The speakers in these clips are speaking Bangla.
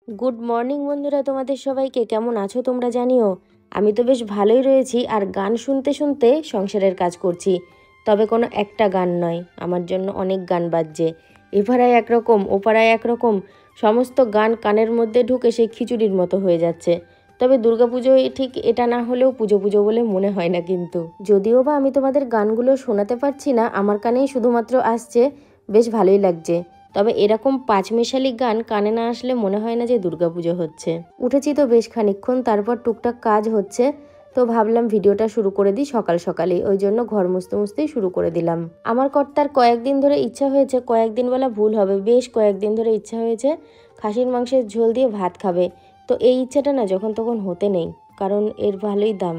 গুড মর্নিং বন্ধুরা, তোমাদের সবাইকে কেমন আছো তোমরা জানিও। আমি তো বেশ ভালোই রয়েছি আর গান শুনতে শুনতে সংসারের কাজ করছি। তবে কোনো একটা গান নয়, আমার জন্য অনেক গান বাজছে। এপাড়ায় একরকম ওপাড়ায় একরকম, সমস্ত গান কানের মধ্যে ঢুকে সেই খিচুড়ির মতো হয়ে যাচ্ছে। তবে দুর্গাপুজোয় ঠিক এটা না হলেও পুজো পুজো বলে মনে হয় না, কিন্তু যদিও বা আমি তোমাদের গানগুলো শোনাতে পারছি না, আমার কানেই শুধুমাত্র আসছে, বেশ ভালোই লাগছে। তবে এরকম পাঁচমেশালি গান কানে না আসলে মনে হয় না যে দুর্গাপুজো হচ্ছে। উঠেছি তো বেশ খানিকক্ষণ, তারপর টুকটাক কাজ হচ্ছে, তো ভাবলাম ভিডিওটা শুরু করে দিই সকাল সকালেই, ওই জন্য ঘর মুছতে মুছতেই শুরু করে দিলাম। আমার কর্তার কয়েকদিন ধরে ইচ্ছা হয়েছে, কয়েকদিন বলা ভুল হবে, বেশ কয়েকদিন ধরে ইচ্ছা হয়েছে খাসির মাংসের ঝোল দিয়ে ভাত খাবে। তো এই ইচ্ছাটা না যখন তখন হতে নেই, কারণ এর ভালোই দাম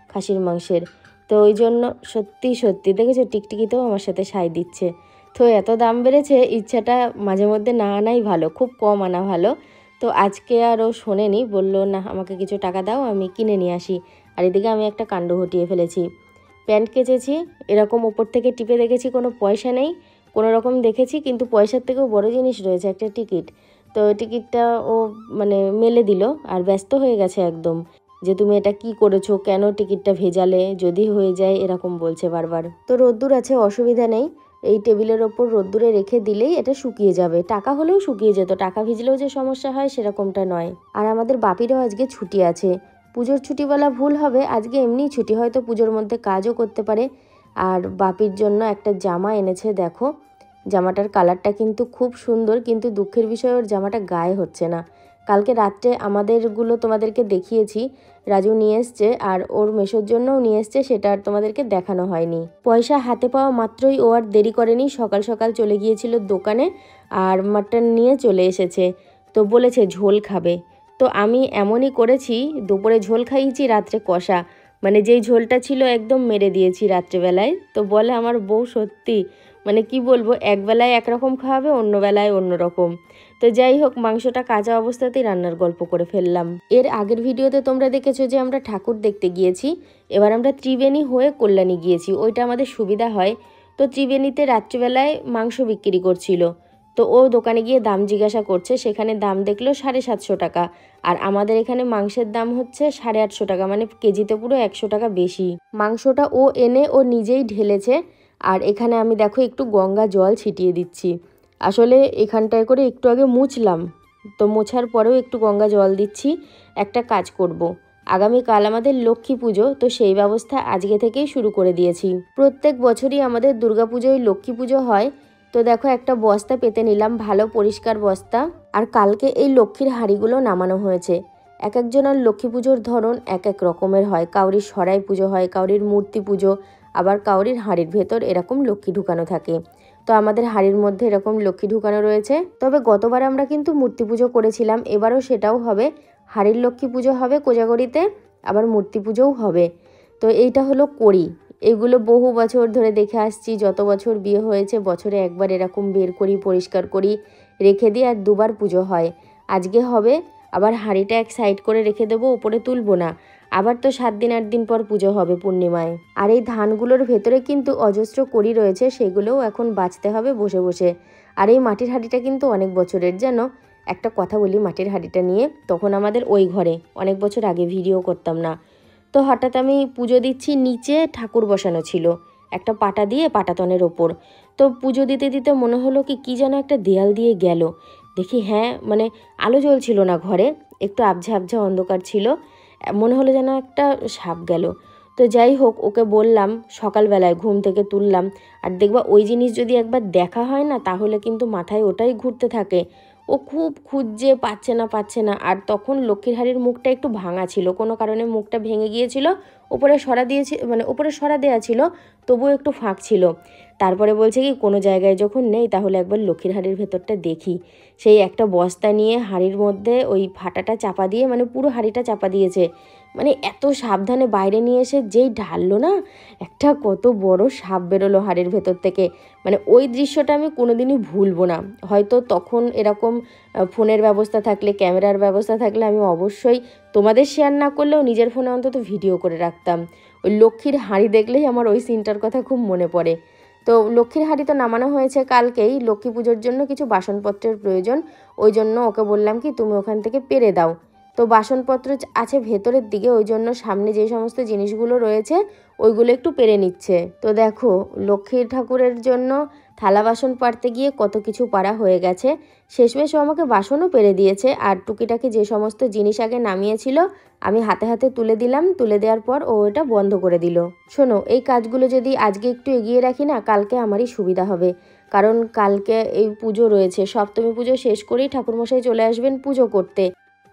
খাসির মাংসের। তো ওই জন্য সত্যি সত্যি দেখেছো, টিকটিকিতেও আমার সাথে সায় দিচ্ছে। তো এত দাম বেড়েছে, ইচ্ছাটা মাঝে মধ্যে না আনাই ভালো, খুব কম আনা ভালো। তো আজকে আর ও শোনেনি, বললো না আমাকে কিছু টাকা দাও, আমি কিনে নিয়ে আসি। আর এদিকে আমি একটা কাণ্ড ঘটিয়ে ফেলেছি। প্যান্ট কেচেছি, এরকম ওপর থেকে টিপে দেখেছি কোনো পয়সা নেই, কোনো রকম দেখেছি, কিন্তু পয়সার থেকেও বড় জিনিস রয়েছে, একটা টিকিট। তো টিকিটটা ও মানে মেলে দিল আর ব্যস্ত হয়ে গেছে একদম, যে তুমি এটা কি করেছো, কেন টিকিটটা ভেজালে, যদি হয়ে যায় এরকম বলছে বারবার। তো রোদ্দুর আছে, অসুবিধা নেই, এই টেবিলের ওপর রোদ্দুরে রেখে দিলেই এটা শুকিয়ে যাবে। টাকা হলেও শুকিয়ে যেত, টাকা ভিজলেও যে সমস্যা হয় সেরকমটা নয়। আর আমাদের বাপিরও আজকে ছুটি আছে, পুজোর ছুটি বলা ভুল হবে, আজকে এমনিই ছুটি, হয়তো পুজোর মধ্যে কাজও করতে পারে। আর বাপির জন্য একটা জামা এনেছে, দেখো জামাটার কালারটা কিন্তু খুব সুন্দর, কিন্তু দুঃখের বিষয় ওর জামাটা গায়ে হচ্ছে না। কালকে রাত্রে আমাদেরগুলো তোমাদেরকে দেখিয়েছি, রাজু নিয়ে এসছে আর ওর মেশোর জন্যও নিয়ে এসছে, সেটা আর তোমাদেরকে দেখানো হয়নি। পয়সা হাতে পাওয়া মাত্রই ও আর দেরি করেনি, সকাল সকাল চলে গিয়েছিল দোকানে আর মাটন নিয়ে চলে এসেছে। তো বলেছে ঝোল খাবে, তো আমি এমনই করেছি, দুপুরে ঝোল খাইয়েছি, রাত্রে কষা, মানে যেই ঝোলটা ছিল একদম মেরে দিয়েছি রাত্রেবেলায়। তো বলে আমার বউ সত্যি, মানে কি বলবো, একবেলায় একরকম খাওয়াবে, অন্য বেলায় অন্যরকম। তো যাই হোক, মাংসটা কাঁচা অবস্থাতেই রান্নার গল্প করে ফেললাম। এর আগের ভিডিওতে তোমরা দেখেছো যে আমরা ঠাকুর দেখতে গিয়েছি, এবার আমরা ত্রিবেণী হয়ে কল্যাণী গিয়েছি, ওইটা আমাদের সুবিধা হয়। তো ত্রিবেণীতে রাত্রিবেলায় মাংস বিক্রি করছিল, তো ও দোকানে গিয়ে দাম জিজ্ঞাসা করছে, সেখানে দাম দেখলো 750 টাকা, আর আমাদের এখানে মাংসের দাম হচ্ছে 850 টাকা, মানে কেজিতে পুরো 100 টাকা বেশি। মাংসটা ও এনে ও নিজেই ঢেলেছে, আর এখানে আমি দেখো একটু গঙ্গা জল ছিটিয়ে দিচ্ছি। আসলে এখানটায় করে একটু আগে মুছলাম, তো মোছার পরেও একটু গঙ্গা জল দিচ্ছি। একটা কাজ করব, আগামীকাল আমাদের লক্ষ্মী পুজো, তো সেই ব্যবস্থা আজকে থেকেই শুরু করে দিয়েছি। প্রত্যেক বছরই আমাদের দুর্গাপুজোয় লক্ষ্মী পুজো হয়। তো দেখো একটা বস্তা পেতে নিলাম, ভালো পরিষ্কার বস্তা। আর কালকে এই লক্ষ্মীর হাঁড়িগুলো নামানো হয়েছে। এক একজনের লক্ষ্মী পুজোর ধরন এক এক রকমের হয়, কাউরির সরাই পুজো হয়, কাউরির মূর্তি পুজো, আবার কাউরির হাঁড়ির ভেতর এরকম লক্ষ্মী ঢুকানো থাকে। তো আমাদের হাঁড়ির মধ্যে এরকম লক্ষ্মী ঢুকানো রয়েছে। তবে গতবার আমরা কিন্তু মূর্তি পুজো করেছিলাম, এবারও সেটাও হবে, হাঁড়ির লক্ষ্মী পুজো হবে কোজাগরিতে, আবার মূর্তি পুজোও হবে। তো এইটা হলো করি, এগুলো বহু বছর ধরে দেখে আসছি, যত বছর বিয়ে হয়েছে বছরে একবার এরকম বের করি, পরিষ্কার করি, রেখে দিই, আর দুবার পুজো হয়। আজকে হবে, আবার হাঁড়িটা এক সাইড করে রেখে দেবো, ওপরে তুলবো না। আবার তো 7 দিন 8 দিন পর পুজো হবে পূর্ণিমায়। আর এই ধানগুলোর ভেতরে কিন্তু অজস্র কড়ি রয়েছে, সেগুলোও এখন বাছতে হবে বসে বসে। আর এই মাটির হাঁড়িটা কিন্তু অনেক বছরের, যেন একটা কথা বলি মাটির হাঁড়িটা নিয়ে, তখন আমাদের ওই ঘরে অনেক বছর আগে ভিডিও করতাম না, তো হঠাৎ আমি পুজো দিচ্ছি, নিচে ঠাকুর বসানো ছিল একটা পাটা দিয়ে, পাটাতনের ওপর। তো পুজো দিতে দিতে মনে হলো কি যেন একটা দেয়াল দিয়ে গেল, দেখি হ্যাঁ, মানে আলো জ্বলছিল না ঘরে, একটু আবঝা আবঝা অন্ধকার ছিল, মনে হলো যেন একটা সাপ গেল। তো যাই হোক, ওকে বললাম, সকালবেলায় ঘুম থেকে তুললাম, আর দেখবা ওই জিনিস যদি একবার দেখা হয় না, তাহলে কিন্তু মাথায় ওটাই ঘুরতে থাকে। ও খুব খুঁজছে, পাচ্ছে না। আর তখন লক্ষ্মীর হাড়ির মুখটা একটু ভাঙা ছিল, কোনো কারণে মুখটা ভেঙে গিয়েছিল, উপরে সরা দিয়েছি, মানে উপরে সরা দেওয়া ছিল, তবুও একটু ফাঁক ছিল। তারপরে বলছে কি কোনো জায়গায় যখন নেই, তাহলে একবার লক্ষ্মীর হাড়ির ভেতরটা দেখি। সেই একটা বস্তা নিয়ে হাড়ির মধ্যে ওই ফাটাটা চাপা দিয়ে, মানে পুরো হাড়িটা চাপা দিয়েছে, মানে এত সাবধানে বাইরে নিয়ে এসে যেই ঢাললো না, একটা কত বড় সাপ বেরোলো হাড়ির ভেতর থেকে। মানে ওই দৃশ্যটা আমি কোনোদিনই ভুলবো না। হয়তো তখন এরকম ফোনের ব্যবস্থা থাকলে, ক্যামেরার ব্যবস্থা থাকলে আমি অবশ্যই তোমাদের শেয়ার না করলেও নিজের ফোনে অন্তত ভিডিও করে রাখতাম। ওই লক্ষ্মীর হাঁড়ি দেখলেই আমার ওই সিনটার কথা খুব মনে পড়ে। তো লক্ষ্মীর হাঁড়ি তো নামানো হয়েছে কালকেই, লক্ষ্মী পুজোর জন্য কিছু বাসনপত্রের প্রয়োজন, ওই জন্য ওকে বললাম কি তুমি ওখান থেকে পেরে দাও। তো বাসনপত্র আছে ভেতরের দিকে, ওই জন্য সামনে যে সমস্ত জিনিসগুলো রয়েছে ওইগুলো একটু পেরে নিচ্ছে। তো দেখো লক্ষ্মীর ঠাকুরের জন্য থালা বাসন পাড়তে গিয়ে কত কিছু পারা হয়ে গেছে, শেষমেশ ও আমাকে বাসনও পেরে দিয়েছে। আর টুকিটাকি যে সমস্ত জিনিস আগে নামিয়েছিল আমি হাতে হাতে তুলে দিলাম, তুলে দেওয়ার পর ও এটা বন্ধ করে দিল। শোনো, এই কাজগুলো যদি আজকে একটু এগিয়ে রাখি না, কালকে আমারই সুবিধা হবে, কারণ কালকে এই পুজো রয়েছে, সপ্তমী পুজো শেষ করেই ঠাকুরমশাই চলে আসবেন পুজো করতে,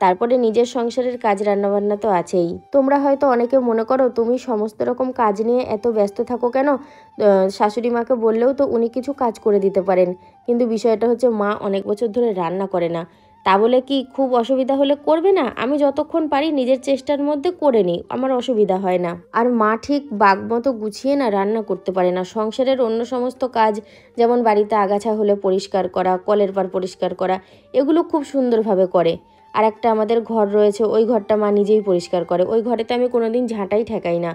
তারপরে নিজের সংসারের কাজ রান্নাবান্না তো আছেই। তোমরা হয়তো অনেকে মনে করো তুমি সমস্ত রকম কাজ নিয়ে এত ব্যস্ত থাকো কেন, শাশুড়ি মাকে বললেও তো উনি কিছু কাজ করে দিতে পারেন, কিন্তু বিষয়টা হচ্ছে মা অনেক বছর ধরে রান্না করে না, তা বলে কি খুব অসুবিধা হলে করবে না? আমি যতক্ষণ পারি নিজের চেষ্টার মধ্যে করে নিই, আমার অসুবিধা হয় না। আর মা ঠিক বাগমতো গুছিয়ে না রান্না করতে পারে না, সংসারের অন্য সমস্ত কাজ যেমন বাড়িতে আগাছা হলে পরিষ্কার করা, কলের পার পরিষ্কার করা, এগুলো খুব সুন্দরভাবে করে। আর একটা আমাদের ঘর রয়েছে, ওই ঘরটা মা নিজেই পরিষ্কার করে, ওই ঘরেতে আমি কোনোদিন ঝাঁটাই ঠেকাই না,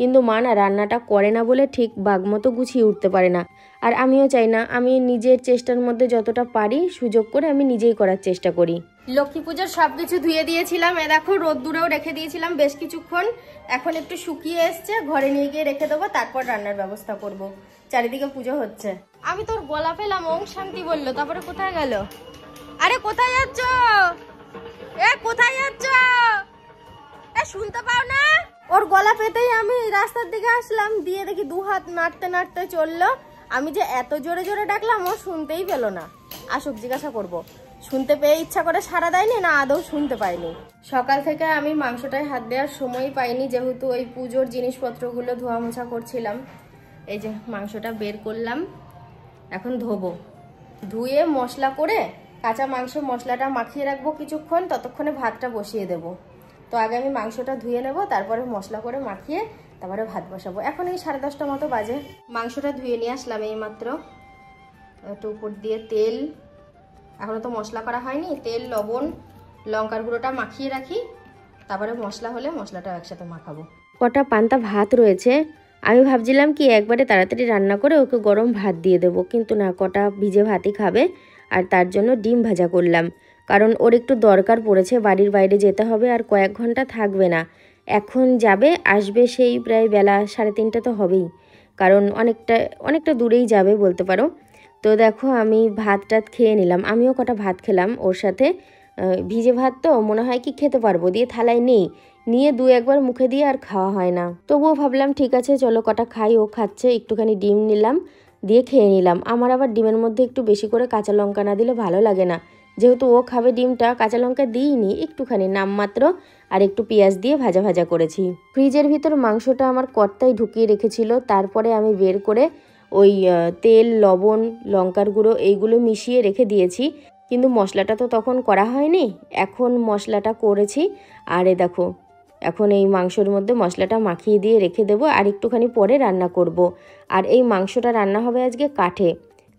কিন্তু মা না রান্নাটা করে না বলে ঠিক বাগমতো গুছিয়ে উঠতে পারে না। আর আমিও চাই না, আমি নিজের চেষ্টার মধ্যে যতটা পারি সুযোগ করে আমি নিজেই করার চেষ্টা করি। লক্ষ্মী পুজোর সব কিছু ধুয়ে দিয়েছিলাম, এ দেখো রোদ্দুরেও রেখে দিয়েছিলাম বেশ কিছুক্ষণ, এখন একটু শুকিয়ে এসছে, ঘরে নিয়ে গিয়ে রেখে দেবো, তারপর রান্নার ব্যবস্থা করব। চারিদিকে পুজো হচ্ছে। আমি তোর গলা পেলাম, ওম শান্তি বললো, তারপরে কোথায় গেল? আরে কোথায় যাচ্ছ? কোথায় যাচ্ছ? শুনতে পাও না? ওর গলা পেতেই আমি রাস্তার দিকে আসলাম, দিয়ে দেখি দু হাত নাড়তে নাড়তে চললো। আমি যে এত জোরে জোরে ডাকলাম ও শুনতেই পেল না। আসুক জিজ্ঞাসা করব, শুনতে পেয়ে ইচ্ছা করে সাড়া দেয়নি না আদৌ শুনতে পাইনি। সকাল থেকে আমি মাংসটায় হাত দেওয়ার সময় পাইনি, যেহেতু ওই পুজোর জিনিসপত্রগুলো ধোয়া মোছা করছিলাম। এই যে মাংসটা বের করলাম, এখন ধোবো, ধুয়ে মশলা করে কাঁচা মাংস মশলাটা মাখিয়ে রাখবো কিছুক্ষণ, ততক্ষণে ভাতটা বসিয়ে দেব। তো আগে আমি মাংসটা ধুয়ে নেব, তারপরে মশলা করে মাখিয়ে তারপরে ভাত বসাবো। এখন এই 10:30 মতো বাজে। মাংসটা ধুয়ে নিয়ে আসলাম এই মাত্র, একটু উপর দিয়ে তেল, এখনও তো মশলা করা হয়নি, তেল লবণ লঙ্কার গুঁড়োটা মাখিয়ে রাখি, তারপরে মশলা হলে মশলাটা একসাথে মাখাবো। কটা পান্তা ভাত রয়েছে, আমি ভাবছিলাম কি একবারে তাড়াতাড়ি রান্না করে ওকে গরম ভাত দিয়ে দেবো, কিন্তু না, কটা ভিজে ভাতই খাবে। আর তার জন্য ডিম ভাজা করলাম, কারণ ওর একটু দরকার পড়েছে, বাড়ির বাইরে যেতে হবে আর কয়েক ঘন্টা থাকবে না, এখন যাবে আসবে সেই প্রায় বেলা 3:30 তো হবেই, কারণ অনেকটা দূরেই যাবে বলতে পারো। তো দেখো আমি ভাত টাত খেয়ে নিলাম, আমিও কটা ভাত খেলাম ওর সাথে। ভিজে ভাত তো মনে হয় কি খেতে পারবো, দিয়ে থালায় নিয়ে 2-1 বার মুখে দিয়ে আর খাওয়া হয় না, তবুও ভাবলাম ঠিক আছে চলো কটা খাই। ও খাচ্ছে, একটুখানি ডিম নিলাম, দিয়ে খেয়ে নিলাম। আমার আবার ডিমের মধ্যে একটু বেশি করে কাঁচা লঙ্কা না দিলে ভালো লাগে না, যেহেতু ও খাবে ডিমটা, কাঁচা লঙ্কা দিইনি, একটুখানি নামমাত্র, আর একটু পেঁয়াজ দিয়ে ভাজা ভাজা করেছি। ফ্রিজের ভিতর মাংসটা আমার কর্তাই ঢুকিয়ে রেখেছিল, তারপরে আমি বের করে ওই তেল লবণ লঙ্কার গুঁড়ো এইগুলো মিশিয়ে রেখে দিয়েছি, কিন্তু মশলাটা তো তখন করা হয়নি, এখন মশলাটা করেছি। আর এ দেখো এখন এই মাংসের মধ্যে মশলাটা মাখিয়ে দিয়ে রেখে দেবো, আর একটুখানি পরে রান্না করব। আর এই মাংসটা রান্না হবে আজকে কাঠে,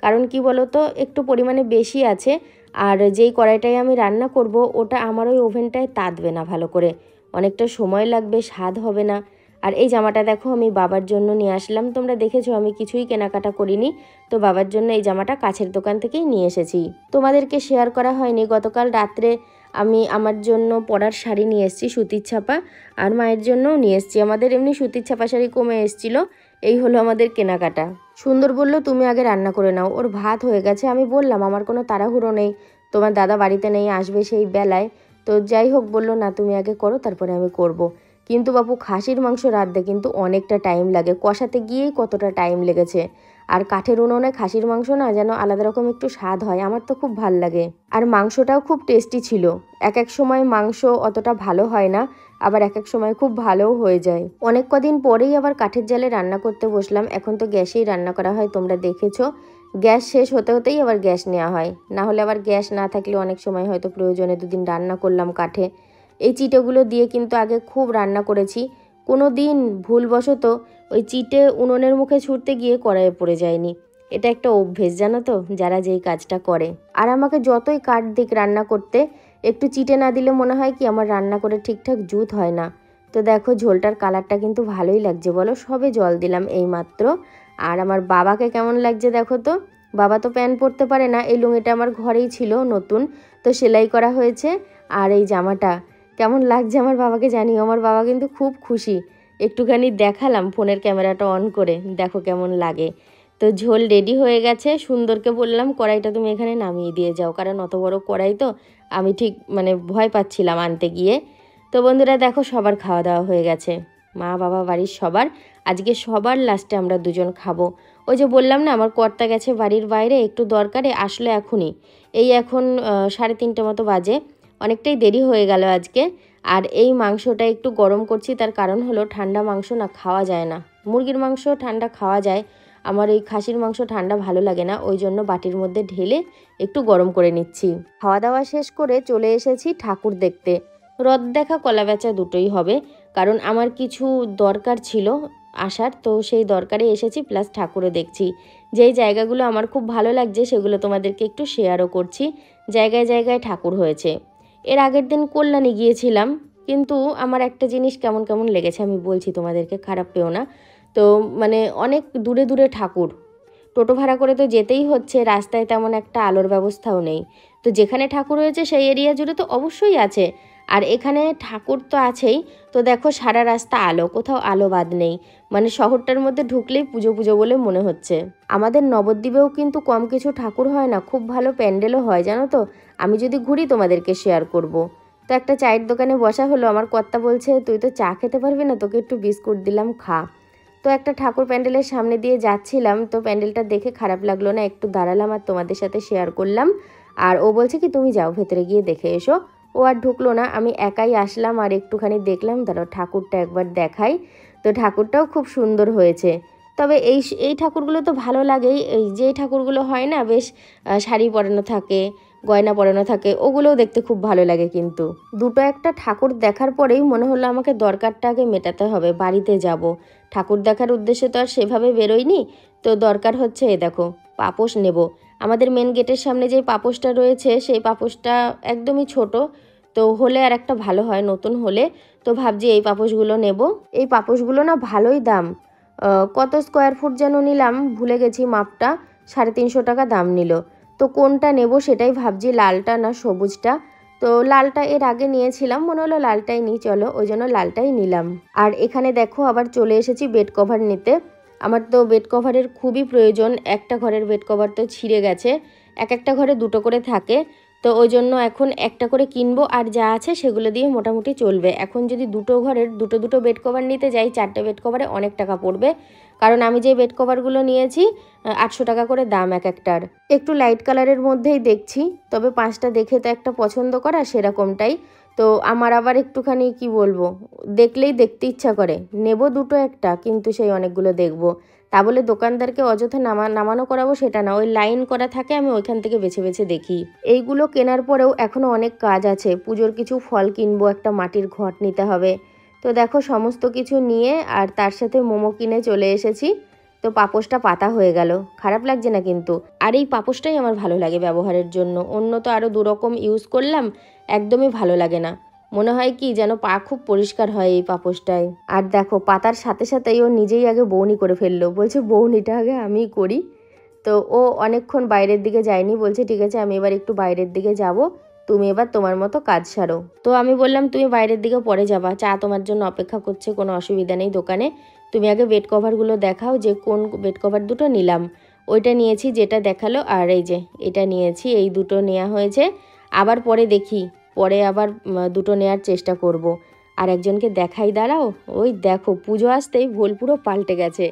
কারণ কি বলো তো একটু পরিমাণে বেশি আছে, আর যেই কড়াইটায় আমি রান্না করব ওটা আমার ওই ওভেনটায় তাতবে না ভালো করে, অনেকটা সময় লাগবে, স্বাদ হবে না। আর এই জামাটা দেখো আমি বাবার জন্য নিয়ে আসলাম, তোমরা দেখেছো আমি কিছুই কেনাকাটা করিনি, তো বাবার জন্য এই জামাটা কাছের দোকান থেকেই নিয়ে এসেছি। তোমাদেরকে শেয়ার করা হয়নি, গতকাল রাত্রে আমি আমার জন্য পরার শাড়ি নিয়ে এসেছি সুতির ছাপা, আর মায়ের জন্যও নিয়ে এসেছি। আমাদের এমনি সুতির ছাপা শাড়ি কমে এসেছিল, এই হলো আমাদের কেনাকাটা। সুন্দর বলল তুমি আগে রান্না করে নাও, ওর ভাত হয়ে গেছে। আমি বললাম আমার কোনো তাড়াহুড়ো নেই, তোমার দাদা বাড়িতে নেই, আসবে সেই বেলায়, তো যাই হোক বললো না তুমি আগে করো তারপরে আমি করব। কিন্তু বাপু খাসির মাংস রাঁধতে কিন্তু অনেকটা টাইম লাগে, কষাতে গিয়েই কতটা টাইম লেগেছে। আর কাঠের উনুনে খাসির মাংস না যেন আলাদা রকম একটু স্বাদ হয়, আমার তো খুব ভাল লাগে। আর মাংসটাও খুব টেস্টি ছিল, এক সময় মাংস অতটা ভালো হয় না, আবার এক সময় খুব ভালোও হয়ে যায়। অনেক কদিন পরেই আবার কাঠের জালে রান্না করতে বসলাম, এখন তো গ্যাসেই রান্না করা হয়, তোমরা দেখেছো। গ্যাস শেষ হতে হতেই আবার গ্যাস নেওয়া হয়, না হলে আবার গ্যাস না থাকলে অনেক সময় হয়তো প্রয়োজনে 2 দিন রান্না করলাম কাঠে। এই চিটেগুলো দিয়ে কিন্তু আগে খুব রান্না করেছি, কোনো দিন ভুলবশত ওই চিটে উনুনের মুখে ছুটতে গিয়ে কড়াইয়ে পড়ে যায়নি। এটা একটা অভ্যেস জানো তো, যারা যেই কাজটা করে। আর আমাকে যতই কাঠ দিক রান্না করতে, একটু চিটে না দিলে মনে হয় কি আমার রান্না করে ঠিকঠাক জুত হয় না। তো দেখো ঝোলটার কালারটা কিন্তু ভালোই লাগছে বলো, সবে জল দিলাম এই মাত্র। আর আমার বাবাকে কেমন লাগছে দেখো তো, বাবা তো প্যান্ট পরতে পারে না, এই লুঙ্গিটা আমার ঘরেই ছিল নতুন, তো সেলাই করা হয়েছে। আর এই জামাটা কেমন লাগছে আমার বাবাকে জানিও, আমার বাবা কিন্তু খুব খুশি। একটুখানি দেখালাম ফোনের ক্যামেরাটা অন করে, দেখো কেমন লাগে। তো ঝোল রেডি হয়ে গেছে, সুন্দরকে বললাম কড়াইটা তুমি এখানে নামিয়ে দিয়ে যাও, কারণ অত বড় কড়াই তো আমি ঠিক মানে ভয় পাচ্ছিলাম আনতে গিয়ে। তো বন্ধুরা দেখো সবার খাওয়া দাওয়া হয়ে গেছে, মা বাবা বাড়ির সবার। আজকে সবার লাস্টে আমরা দুজন খাবো। ওই যে বললাম না আমার কর্তা গেছে বাড়ির বাইরে একটু দরকারে, আসলে এখনই, এই এখন 3:30 মতো বাজে, অনেকটাই দেরি হয়ে গেল আজকে। আর এই মাংসটা একটু গরম করছি, তার কারণ হলো ঠান্ডা মাংস না খাওয়া যায় না, মুরগির মাংস ঠান্ডা খাওয়া যায়, আমার এই খাসির মাংস ঠান্ডা ভালো লাগে না, ওই জন্য বাটির মধ্যে ঢেলে একটু গরম করে নিচ্ছি। খাওয়া দাওয়া শেষ করে চলে এসেছি ঠাকুর দেখতে। রথ দেখা কলা বেচা দুটোই হবে, কারণ আমার কিছু দরকার ছিল আসার, তো সেই দরকারে এসেছি, প্লাস ঠাকুরও দেখছি। যেই জায়গাগুলো আমার খুব ভালো লাগছে সেগুলো তোমাদেরকে একটু শেয়ারও করছি। জায়গায় জায়গায় ঠাকুর হয়েছে। এর আগের দিন কল্যাণী গিয়েছিলাম, কিন্তু আমার একটা জিনিস কেমন কেমন লেগেছে আমি বলছি তোমাদেরকে, খারাপ পেও না। তো মানে অনেক দূরে দূরে ঠাকুর, টোটো ভাড়া করে তো যেতেই হচ্ছে, রাস্তায় তেমন একটা আলোর ব্যবস্থাও নেই। তো যেখানে ঠাকুর হয়েছে সেই এরিয়া জুড়ে তো অবশ্যই আছে, আর এখানে ঠাকুর তো আছেই। তো দেখো সারা রাস্তা আলো, কোথাও আলো বাদ নেই, মানে শহরটার মধ্যে ঢুকলেই পুজো পুজো বলে মনে হচ্ছে। আমাদের নবদ্বীপেও কিন্তু কম কিছু ঠাকুর হয় না, খুব ভালো প্যান্ডেলও হয় জানো তো। আমি যদি ঘুরি তোমাদেরকে শেয়ার করব। তো একটা চায়ের দোকানে বসা হলো, আমার কর্তা বলছে তুই তো চা খেতে পারবি না, তোকে একটু বিস্কুট দিলাম খা। তো একটা ঠাকুর প্যান্ডেলের সামনে দিয়ে যাচ্ছিলাম, তো প্যান্ডেলটা দেখে খারাপ লাগলো না, একটু দাঁড়ালাম আর তোমাদের সাথে শেয়ার করলাম। আর ও বলছে কি তুমি যাও ভেতরে গিয়ে দেখে এসো, ও আর ঢুকলো না, আমি একাই আসলাম আর একটুখানি দেখলাম, দাঁড়াও ঠাকুরটা একবার দেখাই। তো ঠাকুরটাও খুব সুন্দর হয়েছে। তবে এই এই ঠাকুরগুলো তো ভালো লাগেই, এই যে ঠাকুরগুলো হয় না বেশ শাড়ি পরানো থাকে, গয়না পরানো থাকে, ওগুলোও দেখতে খুব ভালো লাগে। কিন্তু দুটো একটা ঠাকুর দেখার পরেই মনে হলো আমাকে দরকারটা আগে মেটাতে হবে, বাড়িতে যাব, ঠাকুর দেখার উদ্দেশ্যে তো আর সেভাবে বেরোয়নি। তো দরকার হচ্ছে এ দেখো পাপোশ নেব। আমাদের মেন গেটের সামনে যে পাপোশটা রয়েছে সেই পাপোশটা একদমই ছোট, তো হলে আর একটা ভালো হয় নতুন হলে। তো ভাবছি এই পাপোশগুলো নেব। এই পাপোশগুলো না ভালোই দাম, কত স্কোয়ার ফুট যেন নিলাম ভুলে গেছি মাপটা, 350 টাকা দাম নিল। তো কোনটা নেব সেটাই ভাবছি, লালটা না সবুজটা। তো লালটা এর আগে নিয়েছিলাম, মনে হলো লালটাই নিই চলো, ওই জন্য লালটাই নিলাম। আর এখানে দেখো আবার চলে এসেছি বেড কভার নিতে। আমার তো বেড কভারের খুবই প্রয়োজন, একটা ঘরের বেড কভার তো ছিঁড়ে গেছে, এক একটা ঘরে দুটো করে থাকে, তো ওই জন্য এখন একটা করে কিনবো, আর যা আছে সেগুলো দিয়ে মোটামুটি চলবে। এখন যদি দুটো ঘরের দুটো দুটো বেড কভার নিতে যাই, 4টে বেড কভারে অনেক টাকা পড়বে, কারণ আমি যে বেড কভারগুলো নিয়েছি 800 টাকা করে দাম এক একটার। একটু লাইট কালারের মধ্যেই দেখছি, তবে 5টা দেখে তো একটা পছন্দ করা সেরকমটাই। তো আমার আবার একটুখানি কি বলবো, দেখলেই দেখতে ইচ্ছা করে, নেব দুটো একটা, কিন্তু সেই অনেকগুলো দেখব, তা বলে দোকানদারকে অযথা নামানো করাবো সেটা না, ওই লাইন করা থাকে আমি ওইখান থেকে বেছে বেছে দেখি। এইগুলো কেনার পরেও এখনও অনেক কাজ আছে, পুজোর কিছু ফল কিনবো, একটা মাটির ঘট নিতে হবে। তো দেখো সমস্ত কিছু নিয়ে আর তার সাথে মোমো কিনে চলে এসেছি। তো পাপোশটা পাতা হয়ে গেল, খারাপ লাগছে না কিন্তু। আর এই পাপোশটাই আমার ভালো লাগে ব্যবহারের জন্য, অন্য তো আরও দুরকম ইউজ করলাম, একদমই ভালো লাগে না। মনে হয় কি যেন পা খুব পরিষ্কার হয় এই পাপোশটায়। আর দেখো পাতার সাথে সাথেই ও নিজেই আগে বৌনি করে ফেললো, বলছে বৌনিটা আগে আমিই করি। তো ও অনেকক্ষণ বাইরের দিকে যায়নি, বলছে ঠিক আছে আমি এবার একটু বাইরের দিকে যাব, তুমি এবার তোমার মতো কাজ সারো। তো আমি বললাম তুমি বাইরের দিকে পরে যাবা, চা তোমার জন্য অপেক্ষা করছে, কোনো অসুবিধা নেই দোকানে, তুমি আগে বেড কভারগুলো দেখাও যে কোন বেড কভার দুটো নিলাম। ওইটা নিয়েছি যেটা দেখালো, আর এই যে এটা নিয়েছি, এই দুটো নেওয়া হয়েছে। আবার পরে দেখি, পরে আবার দুটো নেওয়ার চেষ্টা করব। আর একজনকে দেখাই দাঁড়াও, ওই দেখো পুজো আসতেই ভোল পুরো পাল্টে গেছে,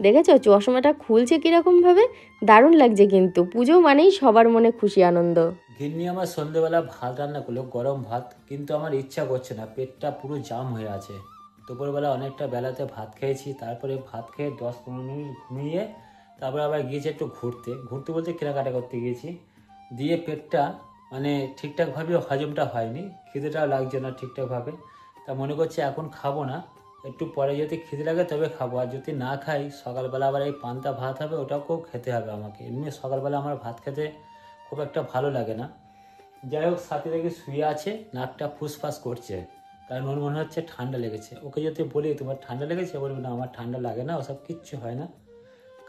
দেখেছো চশমাটা খুলছে কীরকমভাবে, দারুণ লাগছে। কিন্তু পুজো মানেই সবার মনে খুশি আনন্দ। গিন্নি আমার সন্ধ্যেবেলা ভাত রান্না করলো, গরম ভাত, কিন্তু আমার ইচ্ছা করছে না, পেটটা পুরো জাম হয়ে আছে। দুপুরবেলা অনেকটা বেলাতে ভাত খেয়েছি, তারপরে ভাত খেয়ে 10-15 মিনিট ঘুমিয়ে তারপরে আবার গিয়েছি একটু ঘুরতে ঘুরতে বলতে কেনাকাটা করতে গিয়েছি, দিয়ে পেটটা মানে ঠিকঠাকভাবে হজমটা হয়নি, খিদেটাও লাগছে না ঠিকঠাকভাবে। তা মনে করছি এখন খাবো না, একটু পরে যদি খিদে লাগে তবে খাবো, আর যদি না খাই সকালবেলা আবার এই পান্তা ভাত হবে, ওটাকেও খেতে হবে আমাকে। এমনি সকালবেলা আমার ভাত খেতে খুব একটা ভালো লাগে না। যাই হোক সাথে দেখি শুয়ে আছে, নাকটা ফুসফাস করছে, কারণ ওর মনে হচ্ছে ঠান্ডা লেগেছে। ওকে যদি বলি তোমার ঠান্ডা লেগেছে, বলবে না আমার ঠান্ডা লাগে না, ওসব কিচ্ছু হয় না।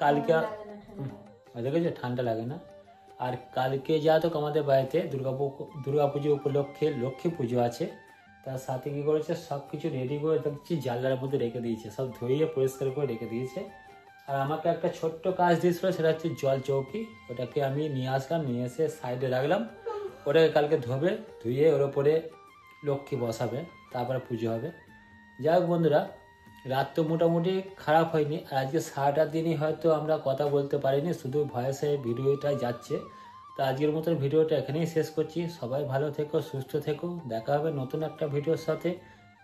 কালকে দেখেছো ঠান্ডা লাগে না। আর কালকে যা তো আমাদের বাড়িতে দুর্গাপুজো উপলক্ষে লক্ষ্মী পুজো আছে, তার সাথে কী করেছে সব কিছু রেডি করে দেখছি জানলার মধ্যে রেখে দিয়েছে, সব ধুয়ে পরিষ্কার করে রেখে দিয়েছে। আর আমাকে একটা ছোট্ট কাজ দিয়েছিল, সেটা হচ্ছে জল চৌকি। ওটাকে আমি নিয়ে আসলাম, নিয়ে এসে সাইডে রাখলাম। ওটাকে কালকে ধুয়ে ওর ওপরে লক্ষ্মী বসাবে, তারপরে পুজো হবে। যাই হোক বন্ধুরা, রাত তো মোটামুটি খারাপ হয়নি। আর আজকে সারাটা দিনই হয়তো আমরা কথা বলতে পারিনি, শুধু ভয়েসে ভিডিওটা যাচ্ছে। তো আজকের মতন ভিডিওটা এখানেই শেষ করছি। সবাই ভালো থেকো, সুস্থ থেকো, দেখা হবে নতুন একটা ভিডিওর সাথে।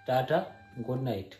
Tata, good night.